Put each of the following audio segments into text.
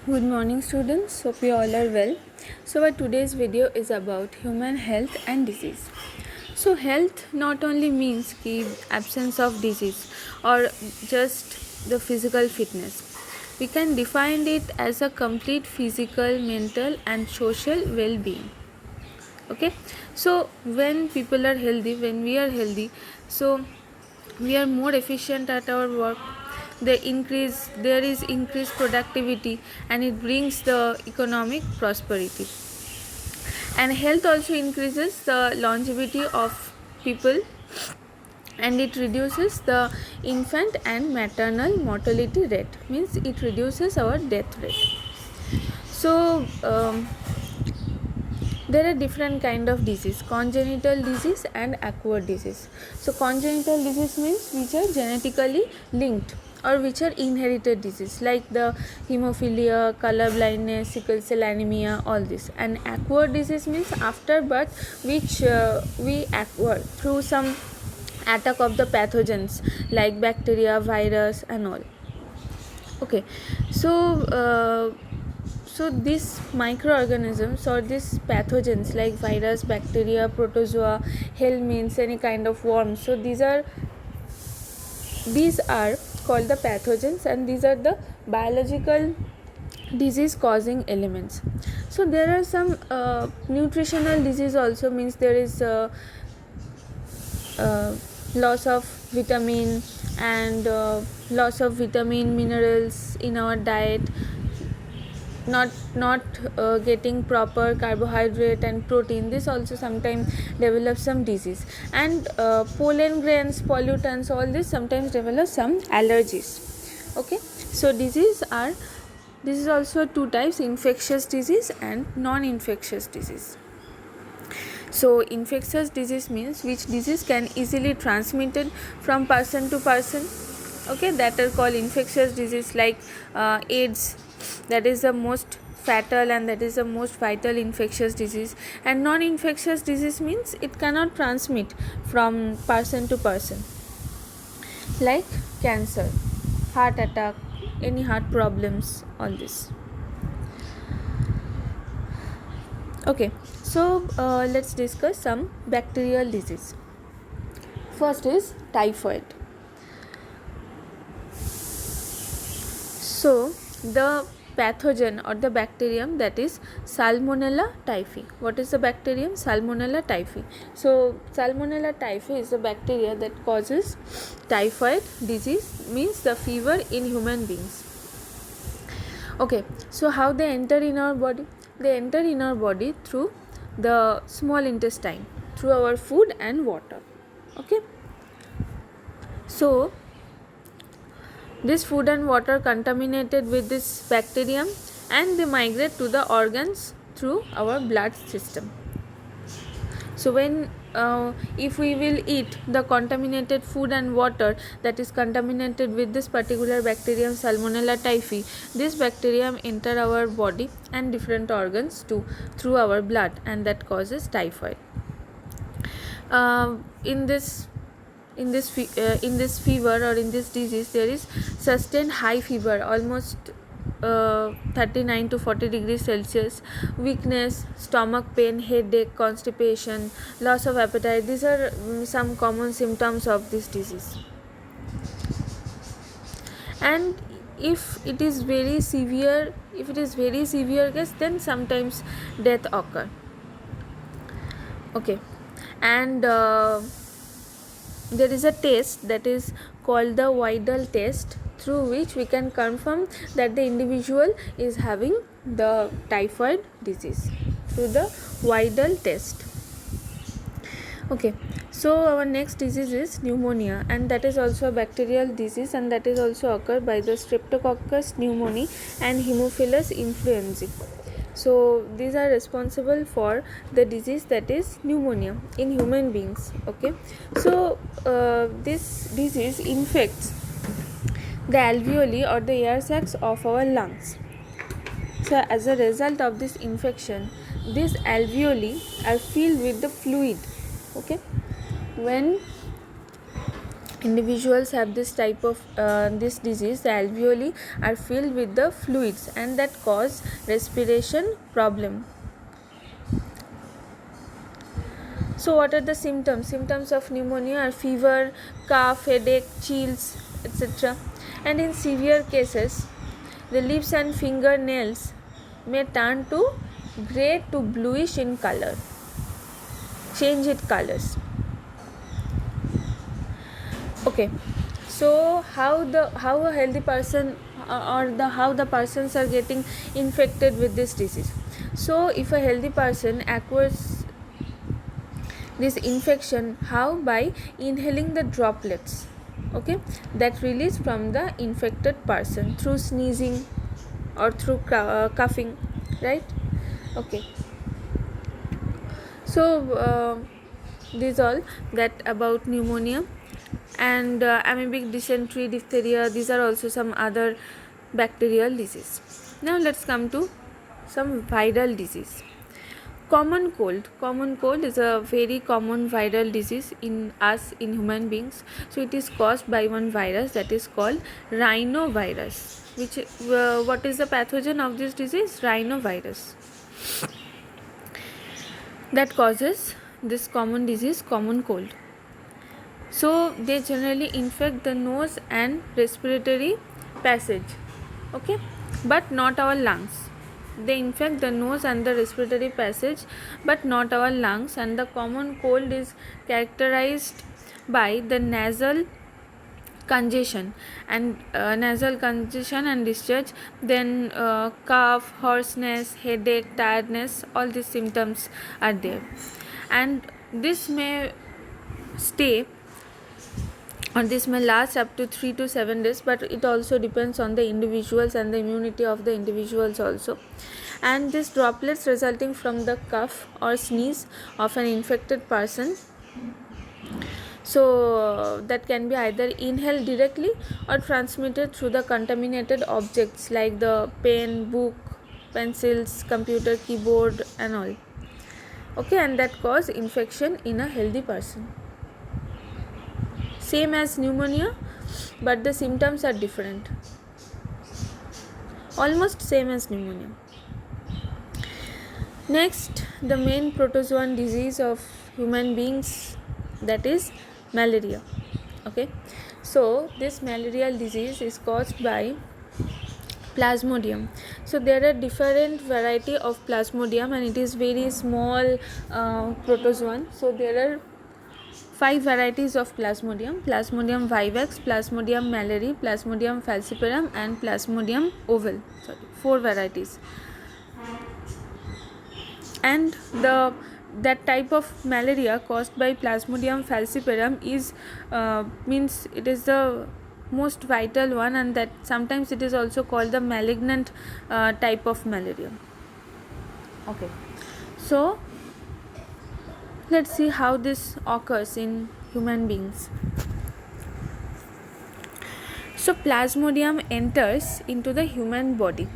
Good morning students, hope you all are well. So our today's video is about human health and disease. So health not only means the absence of disease or just the physical fitness. We can define it as a complete physical, mental and social well-being. Okay, so when people are healthy, when we are healthy, so we are more efficient at our work. There is increased productivity and it brings the economic prosperity, and health also increases the longevity of people, and it reduces the infant and maternal mortality rate, means it reduces our death rate. So there are different kind of disease: congenital disease and acquired disease. So congenital disease means which are genetically linked or which are inherited disease, like the hemophilia, color blindness, sickle cell anemia, all this. And acquired disease means after birth, which we acquire through some attack of the pathogens like bacteria, virus and all. Okay, so these microorganisms or these pathogens like virus, bacteria, protozoa, helminths, any kind of worms, so these are called the pathogens, and these are the biological disease causing elements. So there are some nutritional disease also, means there is loss of vitamin and loss of vitamin minerals in our diet, not getting proper carbohydrate and protein. This also sometimes develops some disease. And pollen grains, pollutants, all this sometimes develop some allergies. Okay, so this is also two types: infectious disease and non-infectious disease. So infectious disease means which disease can easily transmitted from person to person. Okay, that are called infectious disease, like AIDS, that is the most fatal and that is the most vital infectious disease. And non-infectious disease means it cannot transmit from person to person, like cancer, heart attack, any heart problems, all this. Okay, so let's discuss some bacterial disease. First is typhoid. So the pathogen or the bacterium, that is Salmonella typhi. What is the bacterium? Salmonella typhi. So Salmonella typhi is a bacteria that causes typhoid disease, means the fever in human beings. Okay, so how they enter in our body? They enter in our body through the small intestine, through our food and water. Okay, so this food and water contaminated with this bacterium, and they migrate to the organs through our blood system. So when if we will eat the contaminated food and water that is contaminated with this particular bacterium Salmonella typhi, this bacterium enter our body and different organs too through our blood, and that causes typhoid. In this fever or in this disease, there is sustained high fever, almost 39 to 40 degrees Celsius, weakness, stomach pain, headache, constipation, loss of appetite. These are some common symptoms of this disease. And if it is very severe case, then sometimes death occur. Okay, and there is a test that is called the Widal test, through which we can confirm that the individual is having the typhoid disease, through the Widal test. Okay, so our next disease is pneumonia, and that is also a bacterial disease, and that is also occurred by the Streptococcus pneumoniae and Haemophilus influenzae. So these are responsible for the disease that is pneumonia in human beings. Okay, so this disease infects the alveoli or the air sacs of our lungs. So as a result of this infection, these alveoli are filled with the fluid. Okay, when individuals have this type of this disease, the alveoli are filled with the fluids and that cause respiration problem. So what are the symptoms? Symptoms of pneumonia are fever, cough, headache, chills, etc. And in severe cases, the lips and fingernails may turn to grey to bluish in color, change its colors. Okay, so how a healthy person how the persons are getting infected with this disease. So if a healthy person acquires this infection, how? By inhaling the droplets, okay, that release from the infected person through sneezing or through coughing, right? Okay, so this all that about pneumonia. And amoebic dysentery, diphtheria, these are also some other bacterial disease. Now let's come to some viral disease. Common cold is a very common viral disease in human beings. So it is caused by one virus that is called rhinovirus, which what is the pathogen of this disease? Rhinovirus, that causes this common disease, common cold. So they generally infect the nose and respiratory passage, okay, but not our lungs. They infect the nose and the respiratory passage but not our lungs. And the common cold is characterized by the nasal congestion and discharge, then cough, hoarseness, headache, tiredness, all these symptoms are there. And this may stay or this may last up to 3 to 7 days, but it also depends on the individuals and the immunity of the individuals also. And these droplets resulting from the cough or sneeze of an infected person, so that can be either inhaled directly or transmitted through the contaminated objects like the pen, book, pencils, computer, keyboard and all, okay, and that cause infection in a healthy person. Same as pneumonia, but the symptoms are different, almost same as pneumonia. Next, the main protozoan disease of human beings, that is malaria, okay. So this malarial disease is caused by Plasmodium. So there are different variety of Plasmodium and it is very small protozoan. So there are 5 varieties of Plasmodium: Plasmodium vivax, Plasmodium malariae, Plasmodium falciparum and Plasmodium ovale. 4 varieties. And that type of malaria caused by Plasmodium falciparum is means it is the most vital one, and that sometimes it is also called the malignant type of malaria. Okay, so let's see how this occurs in human beings. So Plasmodium enters into the human body,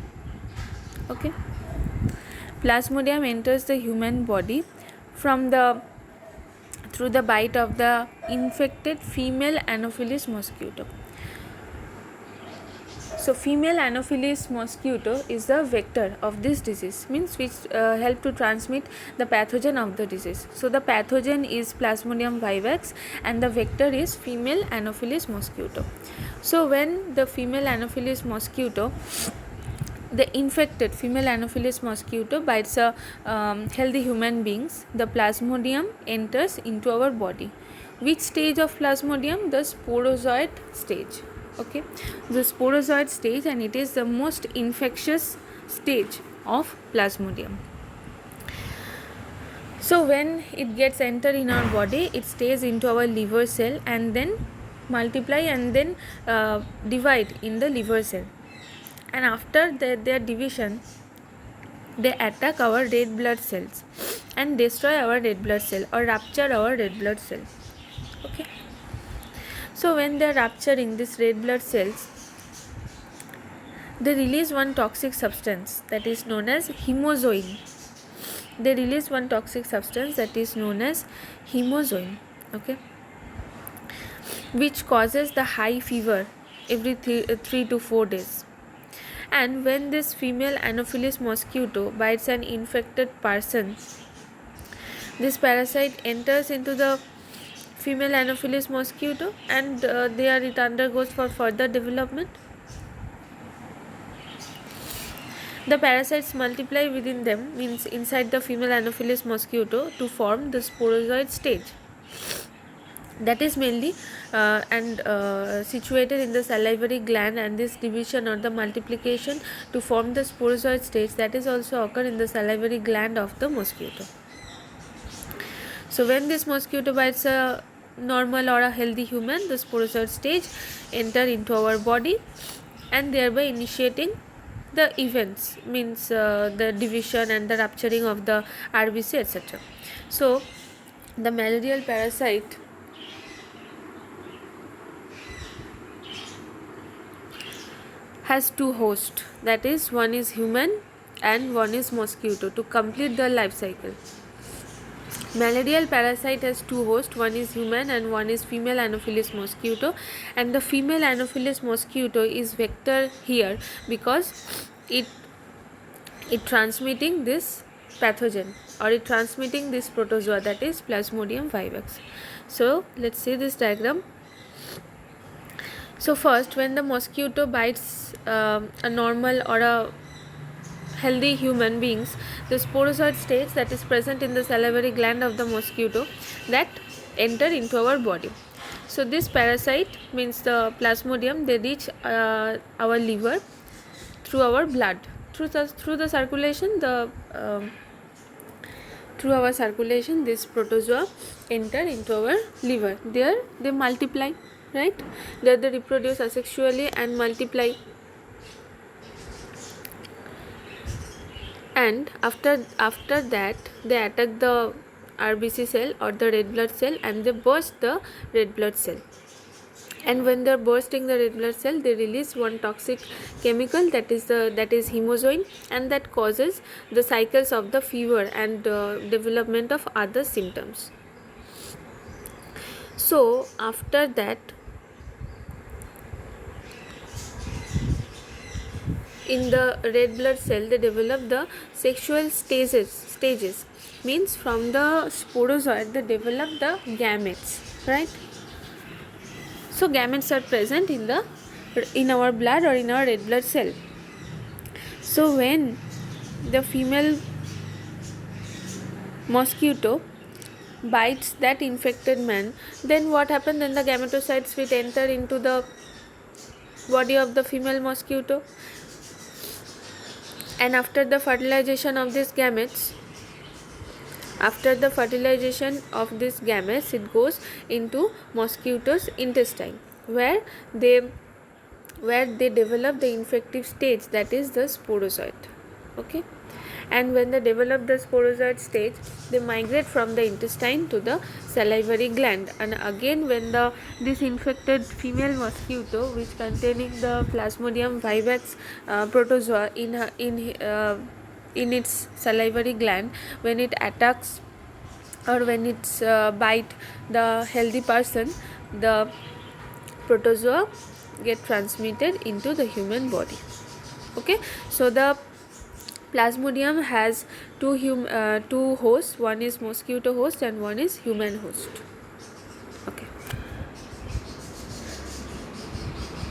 okay. Plasmodium enters the human body through the bite of the infected female Anopheles mosquito. So female Anopheles mosquito is the vector of this disease, means which help to transmit the pathogen of the disease. So the pathogen is Plasmodium vivax and the vector is female Anopheles mosquito. So when the female Anopheles mosquito, the infected female Anopheles mosquito bites a healthy human beings, the Plasmodium enters into our body. Which stage of Plasmodium? The sporozoid stage, okay, the sporozoid stage, and it is the most infectious stage of Plasmodium. So when it gets entered in our body, it stays into our liver cell and then multiply and then divide in the liver cell. And after their division, they attack our red blood cells and destroy our red blood cell or rupture our red blood cell, okay. So when they are rupturing these red blood cells, they release one toxic substance that is known as hemozoin. They release one toxic substance that is known as hemozoin, okay. which causes the high fever every 3 to 4 days. And when this female Anopheles mosquito bites an infected person, this parasite enters into the female Anopheles mosquito, and there it undergoes for further development. The parasites multiply within them, means inside the female Anopheles mosquito, to form the sporozoid stage. That is mainly situated in the salivary gland, and this division or the multiplication to form the sporozoid stage, that is also occur in the salivary gland of the mosquito. So when this mosquito bites a normal or a healthy human, the sporozoid stage enter into our body and thereby initiating the events, means the division and the rupturing of the RBC, etc. So the malarial parasite has two hosts, that is, one is human and one is mosquito, to complete the life cycle. Malarial parasite has two hosts, one is human and one is female Anopheles mosquito, and the female Anopheles mosquito is vector here because it transmitting this pathogen, or it transmitting this protozoa, that is Plasmodium vivax. So let's see this diagram. So first, when the mosquito bites a normal or a healthy human beings, the sporozoid stage that is present in the salivary gland of the mosquito, that enter into our body. So this parasite, means the Plasmodium, they reach our liver through our blood, through the circulation, through our circulation this protozoa enter into our liver. There they multiply, right? There they reproduce asexually and multiply. And after that they attack the RBC cell or the red blood cell, and they burst the red blood cell. And when they are bursting the red blood cell, they release one toxic chemical, that is hemozoin, and that causes the cycles of the fever and development of other symptoms. So after that, in the red blood cell, they develop the sexual stages, means from the sporozoid they develop the gametes, right? So gametes are present in our blood or in our red blood cell. So when the female mosquito bites that infected man, then what happens? Then the gametocytes will enter into the body of the female mosquito, and after the fertilization of these gametes, it goes into mosquito's intestine, where they develop the infective stage, that is the sporozoid. Okay, and when they develop the sporozoid stage, they migrate from the intestine to the salivary gland, and again when this infected female mosquito, which containing the Plasmodium vivax protozoa in its salivary gland, when it attacks or when it's bite the healthy person, the protozoa get transmitted into the human body. Okay, so the Plasmodium has two hosts, one is mosquito host and one is human host.